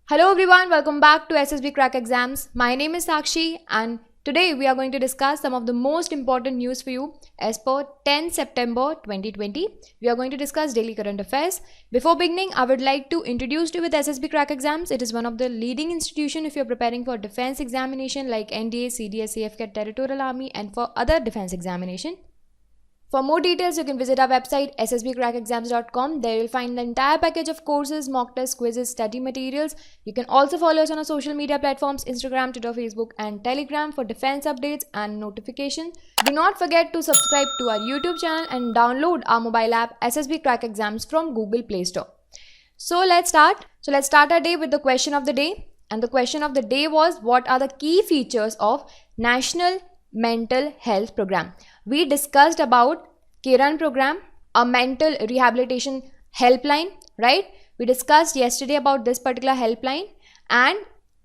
Hello everyone, welcome back to SSBCrack exams. My name is Sakshi and today we are going to discuss some of the most important news for you as per 10 September 2020. We are going to discuss daily current affairs. Before beginning, I would like to introduce you with SSBCrack exams. It is one of the leading institution if you are preparing for defense examination like NDA, CDS, AFCAT, Territorial Army and for other defense examination. For more details, you can visit our website ssbcrackexams.com. There you'll find the entire package of courses, mock tests, quizzes, study materials. You can also follow us on our social media platforms Instagram, Twitter, Facebook and Telegram for defense updates and notifications. Do not forget to subscribe to our YouTube channel and download our mobile app SSB Crack Exams from Google Play Store. So let's start our day with the question of the day. And the question of the day was, what are the key features of National Mental Health Program? We discussed about Kiran program, a mental rehabilitation helpline, right? We discussed yesterday about this particular helpline and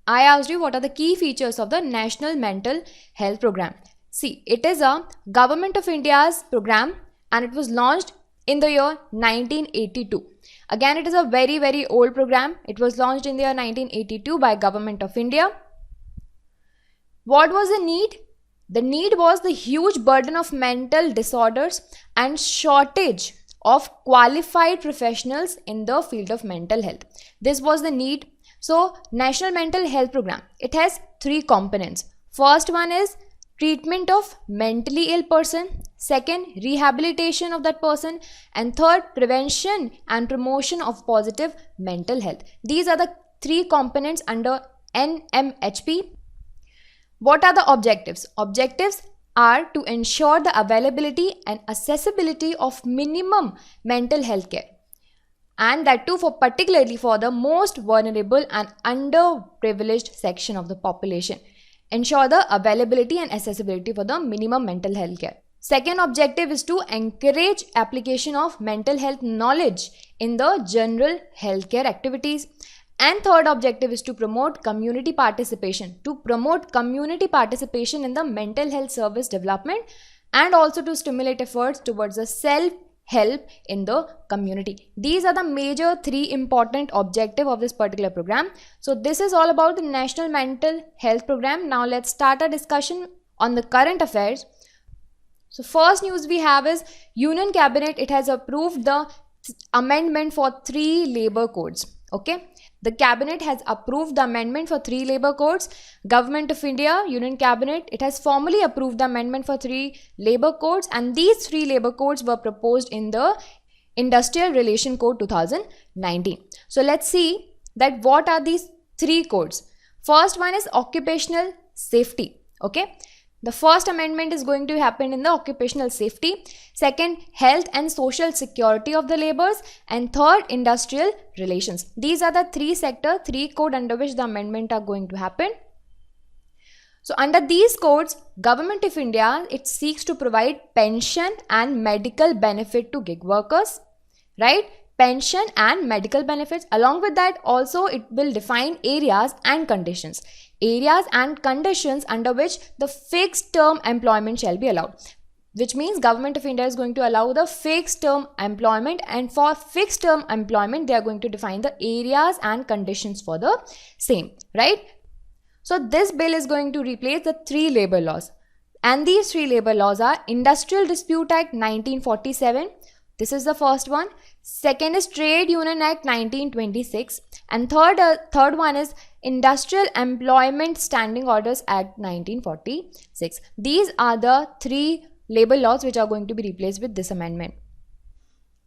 I asked you what are the key features of the National Mental Health Program. See, it is a Government of India's program and it was launched in the year 1982. Again, it is a very old program. It was launched in the year 1982 by Government of India. What was the need? The need was the huge burden of mental disorders and shortage of qualified professionals in the field of mental health. This was the need. So, National Mental Health Program, it has three components. First one is treatment of mentally ill person. Second, rehabilitation of that person. And third, prevention and promotion of positive mental health. These are the three components under NMHP. What are the objectives? Objectives are to ensure the availability and accessibility of minimum mental health care, and that too particularly for the most vulnerable and underprivileged section of the population. Ensure the availability and accessibility for the minimum mental health care. Second objective is to encourage application of mental health knowledge in the general healthcare activities. And third objective is to promote community participation, in the mental health service development and also to stimulate efforts towards the self-help in the community. These are the major three important objectives of this particular program. So this is all about the National Mental Health Program. Now let's start our discussion on the current affairs. So first news we have is Union Cabinet, it has approved the amendment for 3 labor codes. Okay. The Cabinet has approved the amendment for 3 labor codes. Government of India, Union Cabinet, it has formally approved the amendment for 3 labor codes and these 3 labor codes were proposed in the Industrial Relation Code 2019. So let's see that what are these 3 codes. First one is occupational safety. Okay. The first amendment is going to happen in the occupational safety. Second, health and social security of the laborers. And third, industrial relations. These are the 3 code under which the amendment are going to happen. So under these codes, Government of India, it seeks to provide pension and medical benefit to gig workers, right? Pension and medical benefits. Along with that, also it will define areas and conditions. Areas and conditions under which the fixed term employment shall be allowed. Which means Government of India is going to allow the fixed term employment, and for fixed term employment they are going to define the areas and conditions for the same, right? So this bill is going to replace the 3 labor laws, and these 3 labor laws are Industrial Dispute Act 1947. This is the first one. Second is Trade Union Act 1926 and third one is Industrial Employment Standing Orders Act 1946. These are the 3 labor laws which are going to be replaced with this amendment.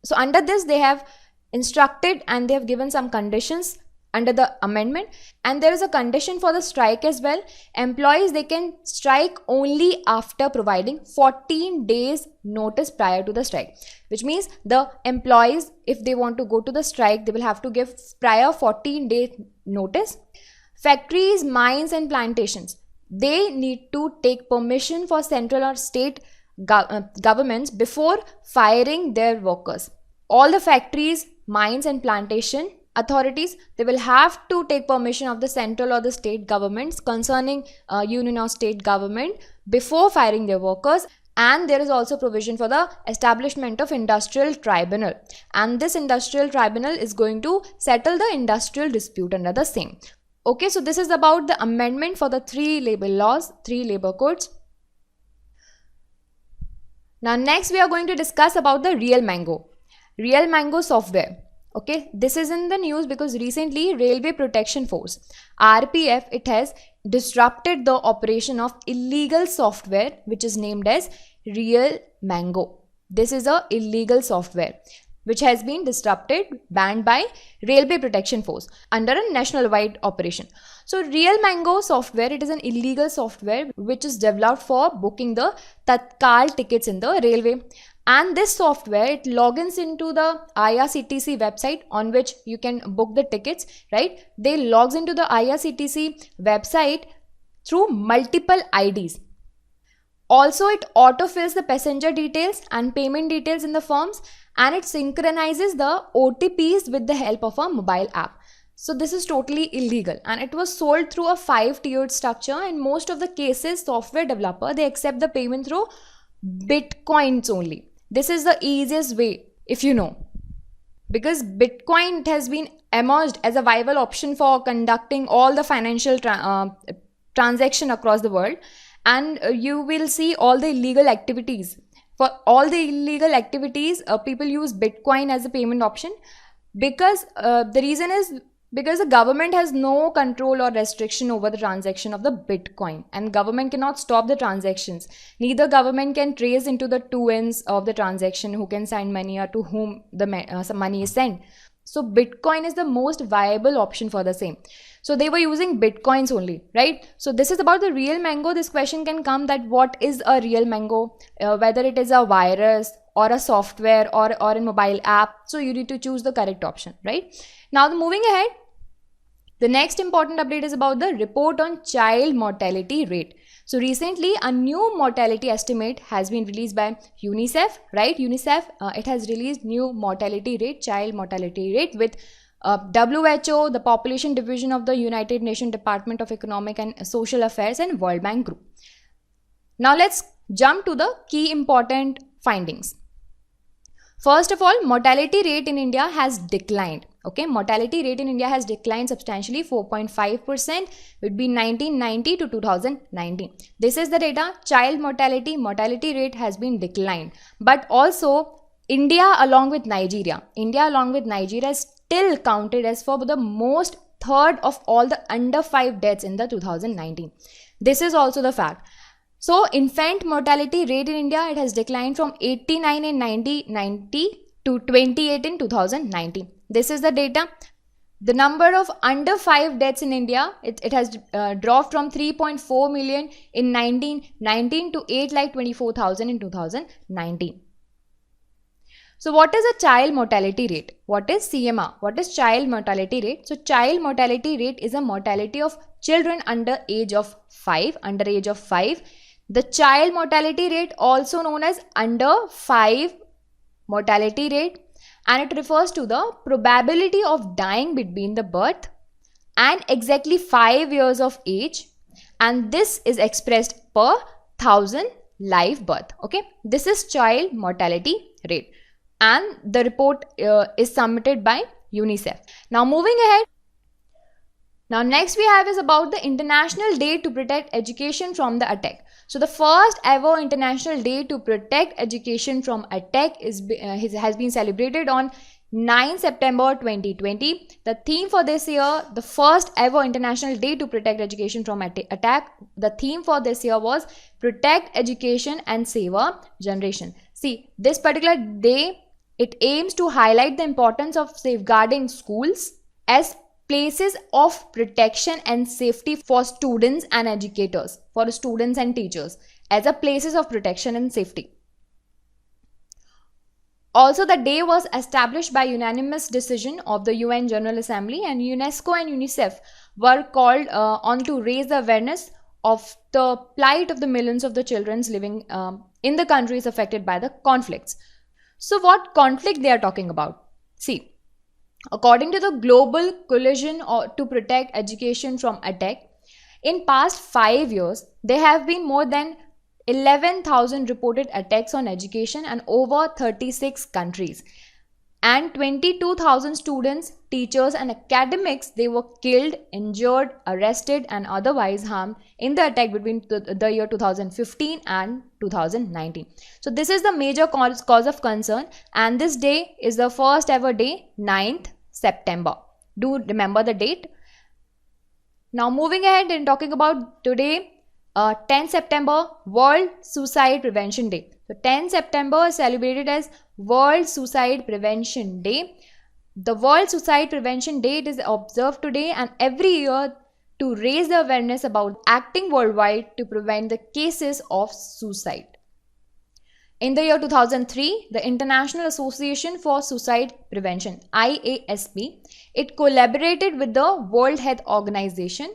So under this they have instructed and they have given some conditions under the amendment, and there is a condition for the strike as well. Employees, they can strike only after providing 14 days notice prior to the strike, which means the employees, if they want to go to the strike, they will have to give prior 14-day notice. Factories, mines and plantations, they need to take permission for central or state governments before firing their workers. All the factories, mines and plantation authorities, they will have to take permission of the central or the state governments concerning union or state government before firing their workers. And there is also provision for the establishment of industrial tribunal, and this industrial tribunal is going to settle the industrial dispute under the same. Okay, so this is about the amendment for the 3 labor laws, 3 labor codes. Now next we are going to discuss about the Real Mango software. Okay, this is in the news because recently Railway Protection Force, RPF, it has disrupted the operation of illegal software which is named as Real Mango. This is a illegal software which has been disrupted, banned by Railway Protection Force under a national-wide operation. So Real Mango software, it is an illegal software which is developed for booking the Tatkal tickets in the railway. And this software, it logins into the IRCTC website on which you can book the tickets, right? They logs into the IRCTC website through multiple IDs. Also, it autofills the passenger details and payment details in the forms, and it synchronizes the OTPs with the help of a mobile app. So this is totally illegal, and it was sold through a 5-tiered structure. In most of the cases, software developer, they accept the payment through Bitcoins only. This is the easiest way, if you know, because Bitcoin has been emerged as a viable option for conducting all the financial transaction across the world. And you will see all the illegal activities. For all the illegal activities, people use Bitcoin as a payment option, because the reason is because the government has no control or restriction over the transaction of the Bitcoin, and government cannot stop the transactions. Neither government can trace into the two ends of the transaction who can send money or to whom the some money is sent. So Bitcoin is the most viable option for the same. So they were using Bitcoins only, right? So this is about the Real Mango. This question can come that what is a Real Mango, whether it is a virus or a software or a mobile app. So you need to choose the correct option, right? Now moving ahead, the next important update is about the report on child mortality rate. So recently a new mortality estimate has been released by UNICEF, right? UNICEF, it has released new mortality rate, child mortality rate with WHO, the Population Division of the United Nations Department of Economic and Social Affairs, and World Bank Group. Now let's jump to the key important findings. First of all, mortality rate in India has declined. Okay, mortality rate in India has declined substantially, 4.5% between 1990 to 2019. This is the data. Child mortality rate has been declined. But also India along with Nigeria is still counted as for the most third of all the under 5 deaths in the 2019. This is also the fact. So infant mortality rate in India, it has declined from 89 in 1990 to 28 in 2019. This is the data. The number of under 5 deaths in India, it has dropped from 3.4 million in 1919 to 8,24,000 in 2019. So what is a child mortality rate? What is CMR? What is child mortality rate? So child mortality rate is a mortality of children under age of 5. The child mortality rate, also known as under 5 mortality rate, and it refers to the probability of dying between the birth and exactly 5 years of age, and this is expressed per 1,000 live birth. Okay, this is child mortality rate, and the report is submitted by UNICEF. Now moving ahead, now next we have is about the International Day to Protect Education from the Attack. So the first ever International Day to Protect Education from Attack has been celebrated on 9 September 2020. The theme for this year, the first ever International Day to Protect Education from Attack, the theme for this year was Protect Education and Save Our Generation. See, this particular day, it aims to highlight the importance of safeguarding schools as places of protection and safety for students and educators, for students and teachers, as a places of protection and safety. Also, the day was established by unanimous decision of the UN General Assembly, and UNESCO and UNICEF were called on to raise the awareness of the plight of the millions of the children living in the countries affected by the conflicts. So what conflict they are talking about? See, according to the Global Coalition to Protect Education from Attack, in past 5 years, there have been more than 11,000 reported attacks on education and over 36 countries. And 22,000 students, teachers and academics, they were killed, injured, arrested and otherwise harmed in the attack between the year 2015 and 2019. So this is the major cause of concern, and this day is the first ever day, 9th September. Do remember the date. Now moving ahead and talking about today, 10 September, World Suicide Prevention Day. So 10 September is celebrated as World Suicide Prevention Day. The World Suicide Prevention Day is observed today and every year to raise the awareness about acting worldwide to prevent the cases of suicide. In the year 2003, the International Association for Suicide Prevention, IASP, it collaborated with the World Health Organization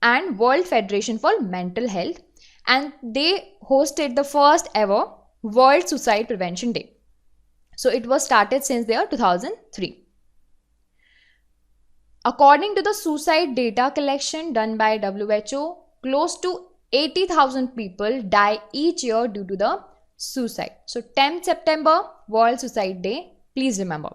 and World Federation for Mental Health, and they hosted the first ever World Suicide Prevention Day. So it was started since the year 2003. According to the suicide data collection done by WHO, close to 80,000 people die each year due to the suicide. So 10th September, World Suicide Day, please remember.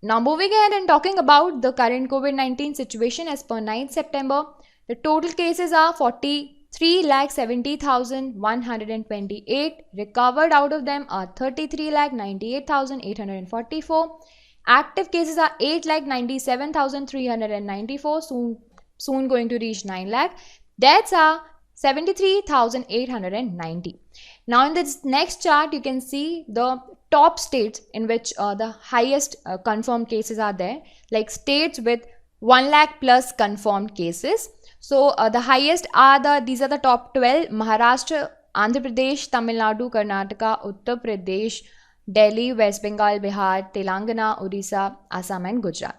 Now moving ahead and talking about the current COVID-19 situation as per 9th September, the total cases are 43,70,128. Recovered out of them are 33,98,844. Active cases are 8,97,394. Soon going to reach 9 lakh. Deaths are 73,890. Now in this next chart, you can see the top states in which the highest confirmed cases are there, like states with 1 lakh plus confirmed cases. So the highest are these are the top 12: Maharashtra, Andhra Pradesh, Tamil Nadu, Karnataka, Uttar Pradesh, Delhi, West Bengal, Bihar, Telangana, Odisha, Assam and Gujarat.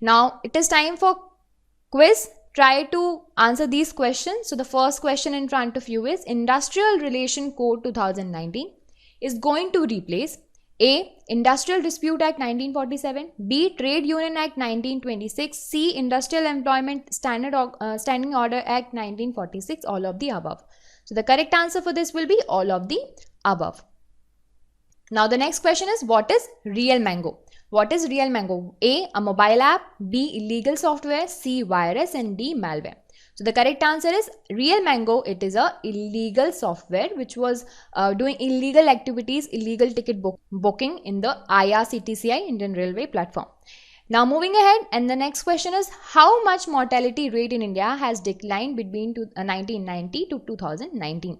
Now it is time for quiz. Try to answer these questions. So the first question in front of you is: Industrial Relation Code 2019 is going to replace A. Industrial Dispute Act 1947, B. Trade Union Act 1926, C. Industrial Employment Standing Order Act 1946, all of the above. So the correct answer for this will be all of the above. Now the next question is: what is Real Mango? What is Real Mango? A. A mobile app, B. Illegal software, C. Virus and D. Malware. So the correct answer is Real Mango. It is a illegal software which was doing illegal activities, illegal ticket booking in the IRCTC, Indian Railway platform. Now moving ahead, and the next question is: how much mortality rate in India has declined between 1990 to 2019?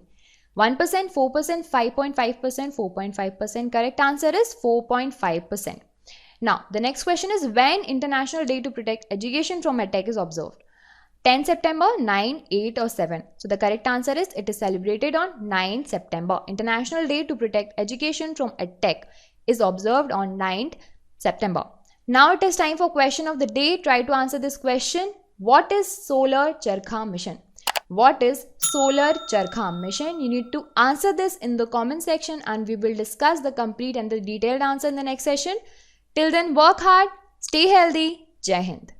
1%, 4%, 5.5%, 4.5%. Correct answer is 4.5%. Now the next question is: when International Day to Protect Education from Attack is observed? 10 September, 9, 8 or 7. So the correct answer is it is celebrated on 9 September. International Day to Protect Education from Attack is observed on 9th September. Now it is time for question of the day. Try to answer this question. What is Solar Charkha Mission? What is Solar Charkha Mission? You need to answer this in the comment section and we will discuss the complete and the detailed answer in the next session. Till then, work hard, stay healthy. Jai Hind.